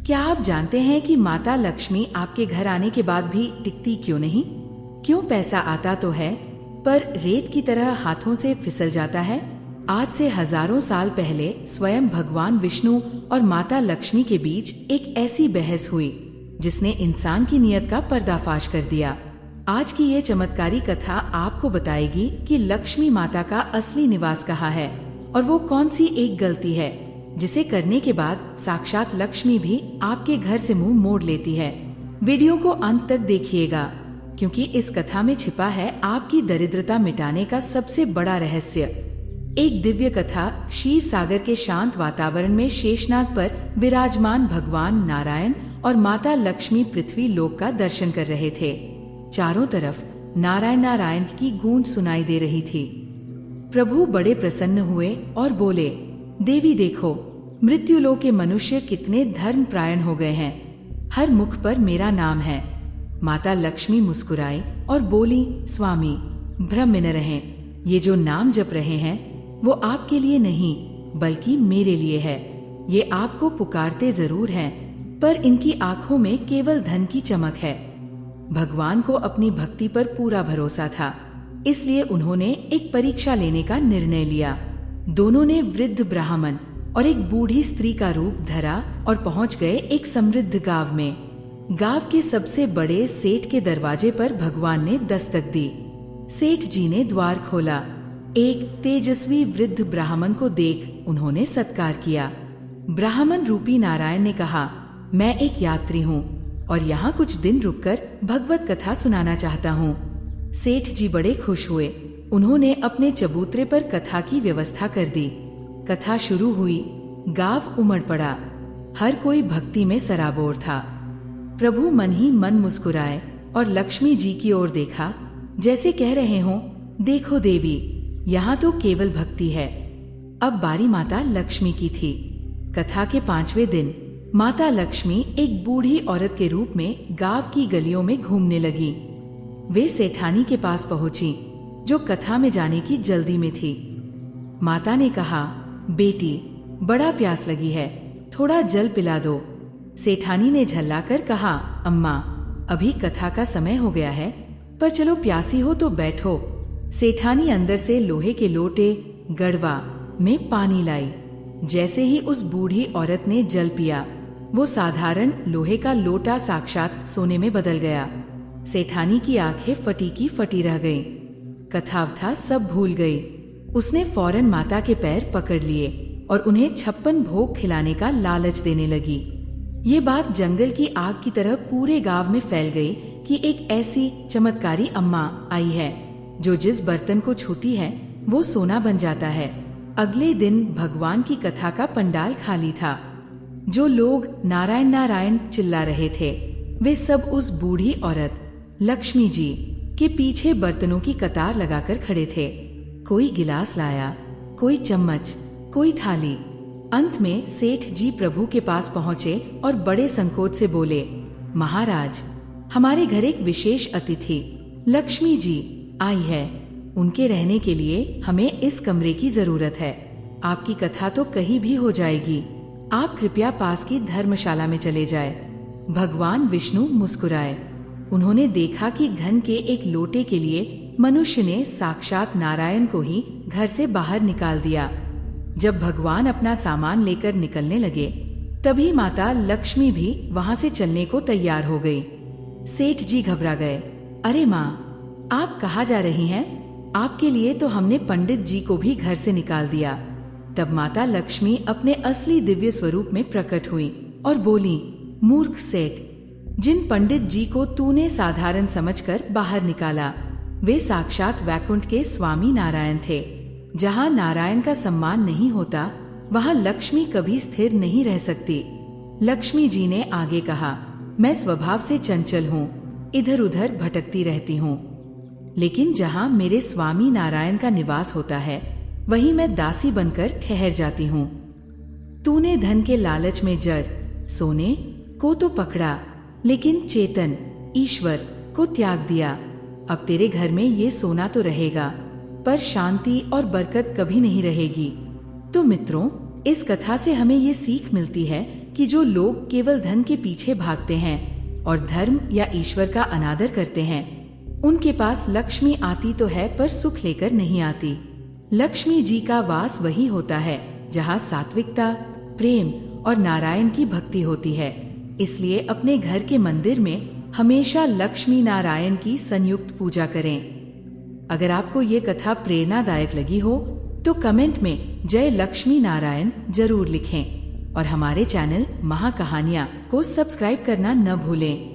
क्या आप जानते हैं कि माता लक्ष्मी आपके घर आने के बाद भी टिकती क्यों नहीं? क्यों? पैसा आता तो है, पर रेत की तरह हाथों से फिसल जाता है। आज से हजारों साल पहले स्वयं भगवान विष्णु और माता लक्ष्मी के बीच एक ऐसी बहस हुई जिसने इंसान की नीयत का पर्दाफाश कर दिया। आज की ये चमत्कारी कथा आपको बताएगी कि लक्ष्मी माता का असली निवास कहाँ है और वो कौन सी एक गलती है जिसे करने के बाद साक्षात लक्ष्मी भी आपके घर से मुंह मोड़ लेती है। वीडियो को अंत तक देखिएगा, क्योंकि इस कथा में छिपा है आपकी दरिद्रता मिटाने का सबसे बड़ा रहस्य। एक दिव्य कथा। क्षीर सागर के शांत वातावरण में शेषनाग पर विराजमान भगवान नारायण और माता लक्ष्मी पृथ्वी लोक का दर्शन कर रहे थे। चारों तरफ नारायण नारायण की गूंज सुनाई दे रही थी। प्रभु बड़े प्रसन्न हुए और बोले, देवी देखो, मृत्युलोक के मनुष्य कितने धर्मपरायण हो गए हैं। हर मुख पर मेरा नाम है। माता लक्ष्मी मुस्कुराई और बोली, स्वामी भ्रम में न रहें। ये जो नाम जप रहे हैं वो आपके लिए नहीं बल्कि मेरे लिए है। ये आपको पुकारते जरूर हैं, पर इनकी आंखों में केवल धन की चमक है। भगवान को अपनी भक्ति पर पूरा भरोसा था, इसलिए उन्होंने एक परीक्षा लेने का निर्णय लिया। दोनों ने वृद्ध ब्राह्मण और एक बूढ़ी स्त्री का रूप धरा और पहुंच गए एक समृद्ध गांव में। गांव के सबसे बड़े सेठ के दरवाजे पर भगवान ने दस्तक दी। सेठ जी ने द्वार खोला। एक तेजस्वी वृद्ध ब्राह्मण को देख उन्होंने सत्कार किया। ब्राह्मण रूपी नारायण ने कहा, मैं एक यात्री हूँ और यहाँ कुछ दिन रुककर भगवत कथा सुनाना चाहता हूँ। सेठ जी बड़े खुश हुए। उन्होंने अपने चबूतरे पर कथा की व्यवस्था कर दी। कथा शुरू हुई। गांव उमड़ पड़ा। हर कोई भक्ति में सराबोर था। प्रभु मन ही मन मुस्कुराए और लक्ष्मी जी की ओर देखा, जैसे कह रहे हों, देखो देवी, यहाँ तो केवल भक्ति है। अब बारी माता लक्ष्मी की थी। कथा के 5वें दिन माता लक्ष्मी एक बूढ़ी औरत के रूप में गांव की गलियों में घूमने लगी। वे सेठानी के पास पहुंची, जो कथा में जाने की जल्दी में थी। माता ने कहा, बेटी बड़ा प्यास लगी है, थोड़ा जल पिला दो। सेठानी ने झल्लाकर कहा, अम्मा अभी कथा का समय हो गया है, पर चलो प्यासी हो तो बैठो। सेठानी अंदर से लोहे के लोटे गड़वा में पानी लाई। जैसे ही उस बूढ़ी औरत ने जल पिया, वो साधारण लोहे का लोटा साक्षात सोने में बदल गया। सेठानी की आंखें फटी की फटी रह गईं। कथावथा सब भूल गई। उसने फौरन माता के पैर पकड़ लिए और उन्हें 56 भोग खिलाने का लालच देने लगी। ये बात जंगल की आग की तरह पूरे गांव में फैल गई कि एक ऐसी चमत्कारी अम्मा आई है जो जिस बर्तन को छूती है वो सोना बन जाता है। अगले दिन भगवान की कथा का पंडाल खाली था। जो लोग नारायण नारायण चिल्ला रहे थे वे सब उस बूढ़ी औरत लक्ष्मी जी के पीछे बर्तनों की कतार लगाकर खड़े थे। कोई गिलास लाया, कोई चम्मच, कोई थाली। अंत में सेठ जी प्रभु के पास पहुँचे और बड़े संकोच से बोले, महाराज, हमारे घर एक विशेष अतिथि लक्ष्मी जी आई है। उनके रहने के लिए हमें इस कमरे की जरूरत है। आपकी कथा तो कहीं भी हो जाएगी। आप कृपया पास की धर्मशाला में चले जाए। भगवान विष्णु मुस्कुराए। उन्होंने देखा कि घन के एक लोटे के लिए मनुष्य ने साक्षात नारायण को ही घर से बाहर निकाल दिया। जब भगवान अपना सामान लेकर निकलने लगे, तभी माता लक्ष्मी भी वहां से चलने को तैयार हो गई। सेठ जी घबरा गए। अरे माँ, आप कहाँ जा रही हैं? आपके लिए तो हमने पंडित जी को भी घर से निकाल दिया। तब माता लक्ष्मी अपने असली दिव्य स्वरूप में प्रकट हुई और बोली, मूर्ख सेठ, जिन पंडित जी को तूने साधारण समझकर बाहर निकाला वे साक्षात वैकुंठ के स्वामी नारायण थे। जहाँ नारायण का सम्मान नहीं होता वहाँ लक्ष्मी कभी स्थिर नहीं रह सकती। लक्ष्मी जी ने आगे कहा, मैं स्वभाव से चंचल हूँ, इधर उधर भटकती रहती हूँ, लेकिन जहाँ मेरे स्वामी नारायण का निवास होता है वहीं मैं दासी बनकर ठहर जाती हूँ। तूने धन के लालच में जड़ सोने को तो पकड़ा, लेकिन चेतन ईश्वर को त्याग दिया। अब तेरे घर में ये सोना तो रहेगा, पर शांति और बरकत कभी नहीं रहेगी। तो मित्रों, इस कथा से हमें ये सीख मिलती है कि जो लोग केवल धन के पीछे भागते हैं और धर्म या ईश्वर का अनादर करते हैं, उनके पास लक्ष्मी आती तो है पर सुख लेकर नहीं आती। लक्ष्मी जी का वास वही होता है जहाँ सात्विकता, प्रेम और नारायण की भक्ति होती है। इसलिए अपने घर के मंदिर में हमेशा लक्ष्मी नारायण की संयुक्त पूजा करें। अगर आपको ये कथा प्रेरणादायक लगी हो तो कमेंट में जय लक्ष्मी नारायण जरूर लिखें और हमारे चैनल महाकहानियाँ को सब्सक्राइब करना न भूलें।